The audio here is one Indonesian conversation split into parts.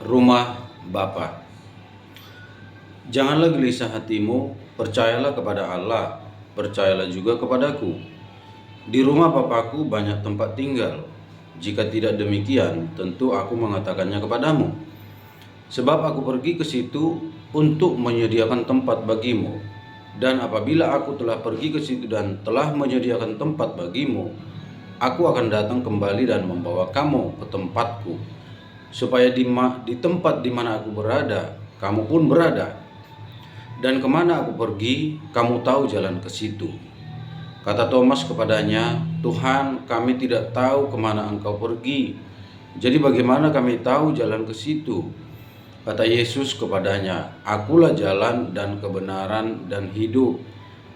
Rumah Bapa. Janganlah gelisah hatimu, percayalah kepada Allah, percayalah juga kepadaku. Di rumah Papaku banyak tempat tinggal. Jika tidak demikian, tentu aku mengatakannya kepadamu. Sebab aku pergi ke situ untuk menyediakan tempat bagimu. Dan apabila aku telah pergi ke situ dan telah menyediakan tempat bagimu, aku akan datang kembali dan membawa kamu ke tempatku, supaya di tempat di mana aku berada, kamu pun berada. Dan kemana aku pergi, kamu tahu jalan ke situ. Kata Thomas kepadanya, Tuhan, kami tidak tahu kemana engkau pergi. Jadi bagaimana kami tahu jalan ke situ? Kata Yesus kepadanya, Akulah jalan dan kebenaran dan hidup.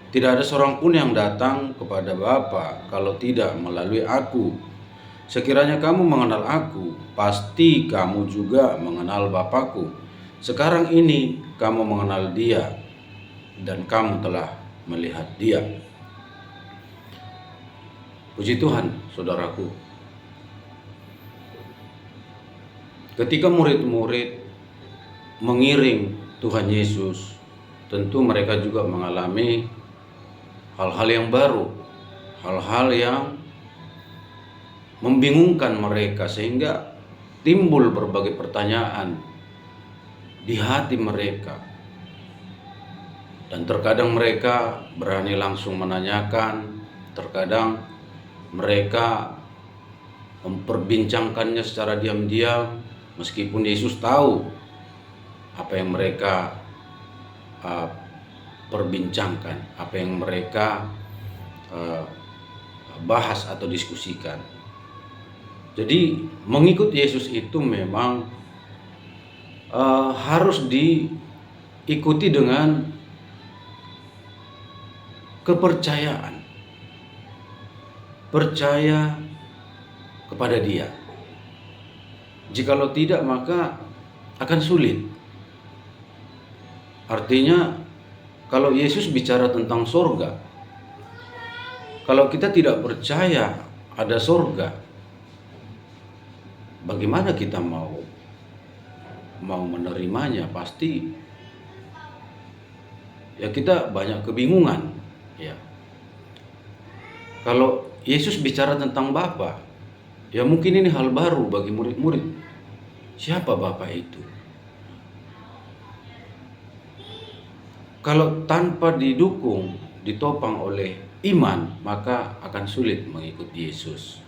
Tidak ada seorang pun yang datang kepada Bapa kalau tidak melalui aku. Sekiranya kamu mengenal aku, pasti kamu juga mengenal Bapakku. Sekarang ini kamu mengenal Dia dan kamu telah melihat Dia. Puji Tuhan, saudaraku. Ketika murid-murid mengiring Tuhan Yesus, tentu mereka juga mengalami hal-hal yang baru, hal-hal yang membingungkan mereka, sehingga timbul berbagai pertanyaan di hati mereka. Dan terkadang mereka berani langsung menanyakan, terkadang mereka memperbincangkannya secara diam-diam, meskipun Yesus tahu apa yang mereka perbincangkan, apa yang mereka bahas atau diskusikan. Jadi mengikut Yesus itu memang harus diikuti dengan kepercayaan, percaya kepada Dia. Jikalau tidak, maka akan sulit. Artinya, kalau Yesus bicara tentang sorga, kalau kita tidak percaya ada sorga, bagaimana kita mau menerimanya? Pasti ya kita banyak kebingungan. Ya, kalau Yesus bicara tentang Bapa, ya mungkin ini hal baru bagi murid-murid. Siapa Bapa itu? Kalau tanpa didukung, ditopang oleh iman, maka akan sulit mengikuti Yesus.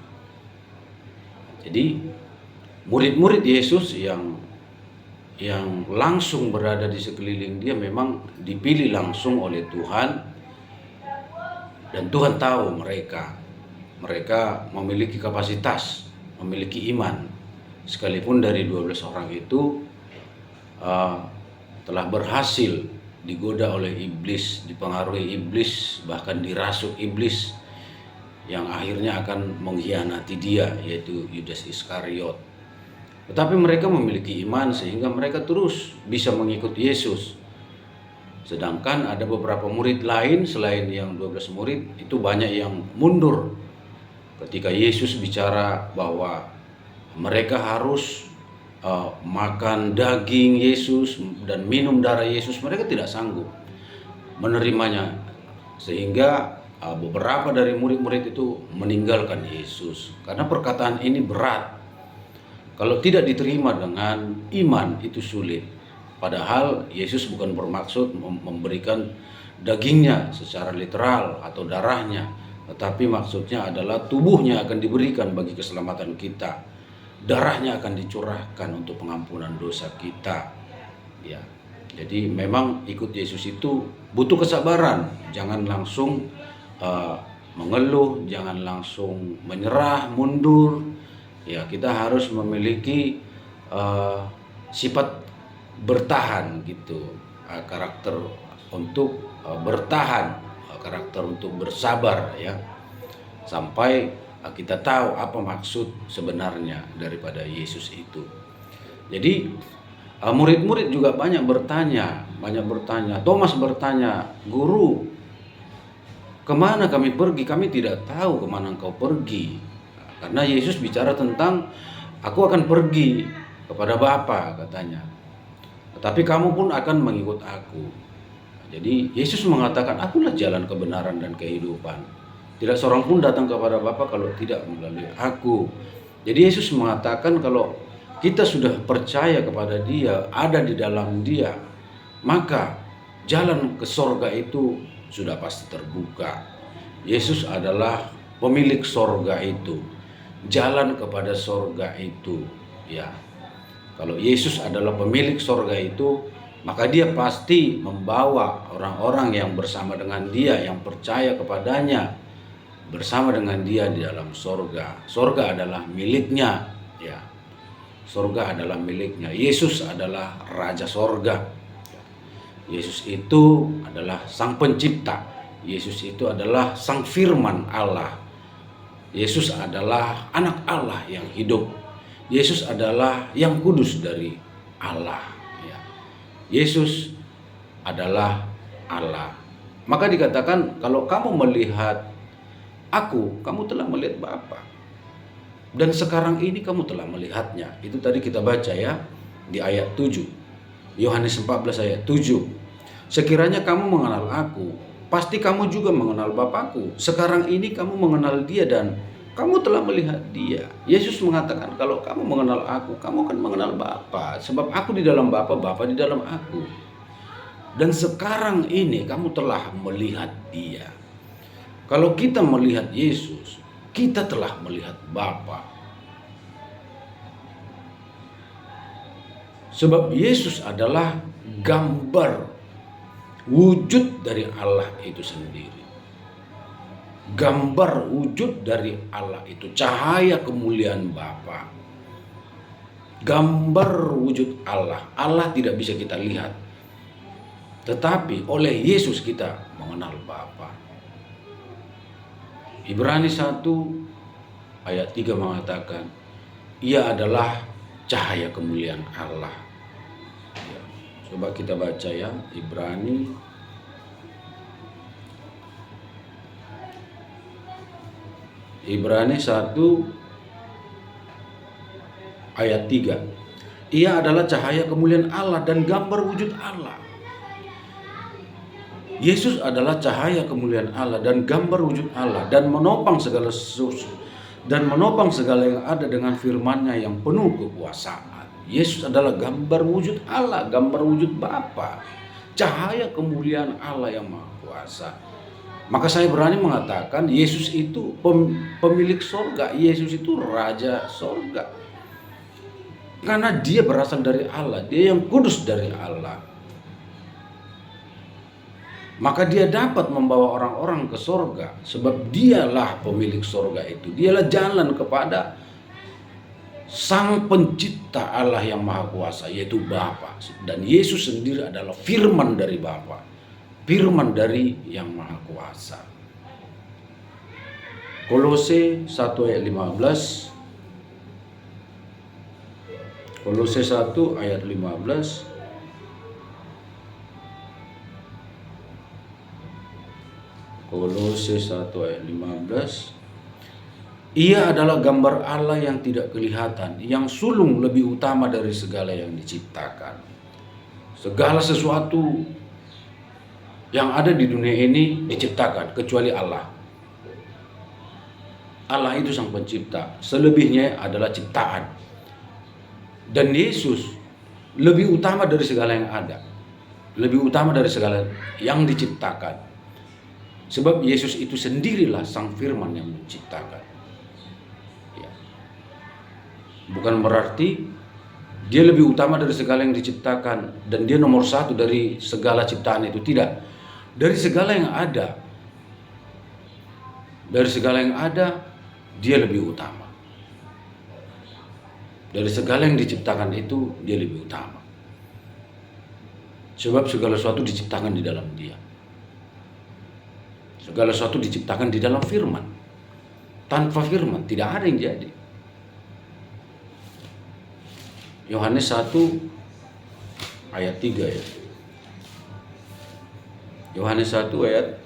Jadi murid-murid Yesus yang langsung berada di sekeliling Dia memang dipilih langsung oleh Tuhan. Dan Tuhan tahu mereka memiliki kapasitas, memiliki iman. Sekalipun dari 12 orang itu telah berhasil digoda oleh iblis, dipengaruhi iblis, bahkan dirasuk iblis, yang akhirnya akan mengkhianati Dia, yaitu Yudas Iskariot. Tetapi mereka memiliki iman sehingga mereka terus bisa mengikuti Yesus. Sedangkan ada beberapa murid lain selain yang 12 murid, itu banyak yang mundur. Ketika Yesus bicara bahwa mereka harus makan daging Yesus dan minum darah Yesus, mereka tidak sanggup menerimanya. Sehingga beberapa dari murid-murid itu meninggalkan Yesus. Karena perkataan ini berat. Kalau tidak diterima dengan iman itu sulit. Padahal Yesus bukan bermaksud memberikan dagingnya secara literal atau darahnya, tetapi maksudnya adalah tubuhnya akan diberikan bagi keselamatan kita. Darahnya akan dicurahkan untuk pengampunan dosa kita. Ya. Jadi memang ikut Yesus itu butuh kesabaran. Jangan langsung mengeluh, jangan langsung menyerah, mundur. Ya, kita harus memiliki sifat bertahan gitu, karakter untuk bertahan, karakter untuk bersabar, ya, sampai kita tahu apa maksud sebenarnya daripada Yesus itu. Jadi murid-murid juga banyak bertanya. Thomas bertanya, Guru, kemana kami pergi? Kami tidak tahu kemana engkau pergi. Karena Yesus bicara tentang, aku akan pergi kepada Bapa, katanya. Tetapi kamu pun akan mengikut aku. Jadi Yesus mengatakan, akulah jalan kebenaran dan kehidupan. Tidak seorang pun datang kepada Bapa kalau tidak melalui aku. Jadi Yesus mengatakan kalau kita sudah percaya kepada Dia, ada di dalam Dia, maka jalan ke sorga itu sudah pasti terbuka. Yesus adalah pemilik sorga itu, jalan kepada sorga itu, ya. Kalau Yesus adalah pemilik sorga itu, maka Dia pasti membawa orang-orang yang bersama dengan Dia, yang percaya kepadanya, bersama dengan Dia di dalam sorga. Sorga adalah miliknya, ya. Sorga adalah miliknya. Yesus adalah Raja Sorga. Yesus itu adalah Sang Pencipta. Yesus itu adalah Sang Firman Allah. Yesus adalah Anak Allah yang hidup. Yesus adalah yang kudus dari Allah. Ya. Yesus adalah Allah. Maka dikatakan kalau kamu melihat aku, kamu telah melihat Bapa. Dan sekarang ini kamu telah melihatnya. Itu tadi kita baca ya di ayat 7. Yohanes 14 ayat 7. Sekiranya kamu mengenal aku, pasti kamu juga mengenal Bapakku. Sekarang ini kamu mengenal Dia dan kamu telah melihat Dia. Yesus mengatakan kalau kamu mengenal aku, kamu akan mengenal Bapa. Sebab aku di dalam Bapa, Bapa di dalam aku. Dan sekarang ini kamu telah melihat Dia. Kalau kita melihat Yesus, kita telah melihat Bapa. Sebab Yesus adalah gambar wujud dari Allah itu sendiri. Gambar wujud dari Allah itu, cahaya kemuliaan Bapa. Gambar wujud Allah. Allah tidak bisa kita lihat. Tetapi oleh Yesus kita mengenal Bapa. Ibrani 1 ayat 3 mengatakan, Ia adalah cahaya kemuliaan Allah. Ya, coba kita baca ya, Ibrani Ibrani 1 ayat 3. Ia adalah cahaya kemuliaan Allah dan gambar wujud Allah. Yesus adalah cahaya kemuliaan Allah dan gambar wujud Allah dan menopang segala sesuatu dan menopang segala yang ada dengan firman-Nya yang penuh kekuasaan. Yesus adalah gambar wujud Allah, gambar wujud Bapa, cahaya kemuliaan Allah yang Maha Kuasa. Maka saya berani mengatakan Yesus itu pemilik sorga, Yesus itu Raja Sorga. Karena Dia berasal dari Allah, Dia yang kudus dari Allah. Maka Dia dapat membawa orang-orang ke sorga. Sebab Dialah pemilik sorga itu. Dialah jalan kepada Sang Pencipta Allah yang Maha Kuasa, yaitu Bapa. Dan Yesus sendiri adalah firman dari Bapa, firman dari yang Maha Kuasa. Kolose 1 ayat 15. Kolose 1 ayat 15. Kolose 1 ayat 15. Ia adalah gambar Allah yang tidak kelihatan, yang sulung lebih utama dari segala yang diciptakan. Segala sesuatu yang ada di dunia ini diciptakan kecuali Allah. Allah itu Sang Pencipta, selebihnya adalah ciptaan. Dan Yesus lebih utama dari segala yang ada, lebih utama dari segala yang diciptakan. Sebab Yesus itu sendirilah Sang Firman yang menciptakan. Ya. Bukan berarti Dia lebih utama dari segala yang diciptakan dan Dia nomor satu dari segala ciptaan itu. Tidak. Dari segala yang ada, dari segala yang ada, Dia lebih utama. Dari segala yang diciptakan itu, Dia lebih utama. Sebab segala sesuatu diciptakan di dalam Dia. Segala sesuatu diciptakan di dalam firman. Tanpa firman tidak ada yang jadi. Yohanes 1 ayat 3 ya. Yohanes 1 ayat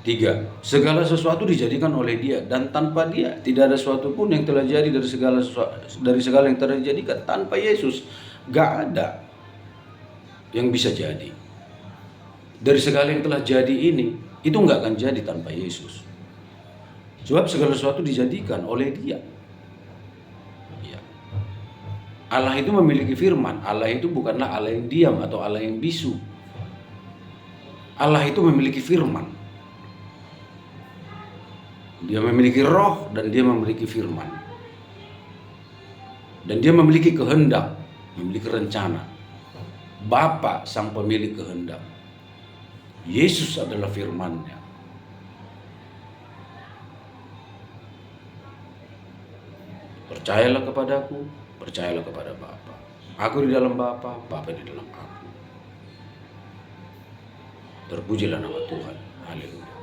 3. Segala sesuatu dijadikan oleh Dia, dan tanpa Dia tidak ada sesuatu pun yang telah jadi dari segala yang telah dijadikan. Tanpa Yesus gak ada yang bisa jadi. Dari segala yang telah jadi ini, itu gak akan jadi tanpa Yesus. Sebab segala sesuatu dijadikan oleh Dia. Ya. Allah itu memiliki firman. Allah itu bukanlah Allah yang diam atau Allah yang bisu. Allah itu memiliki firman. Dia memiliki roh dan dia memiliki firman. Dan dia memiliki kehendak, memiliki rencana. Bapa sang pemilik kehendak. Yesus adalah firman-Nya. Percayalah kepadaku, percayalah kepada Bapa. Aku di dalam Bapa, Bapa di dalam aku. Terpujilah nama Tuhan. Haleluya.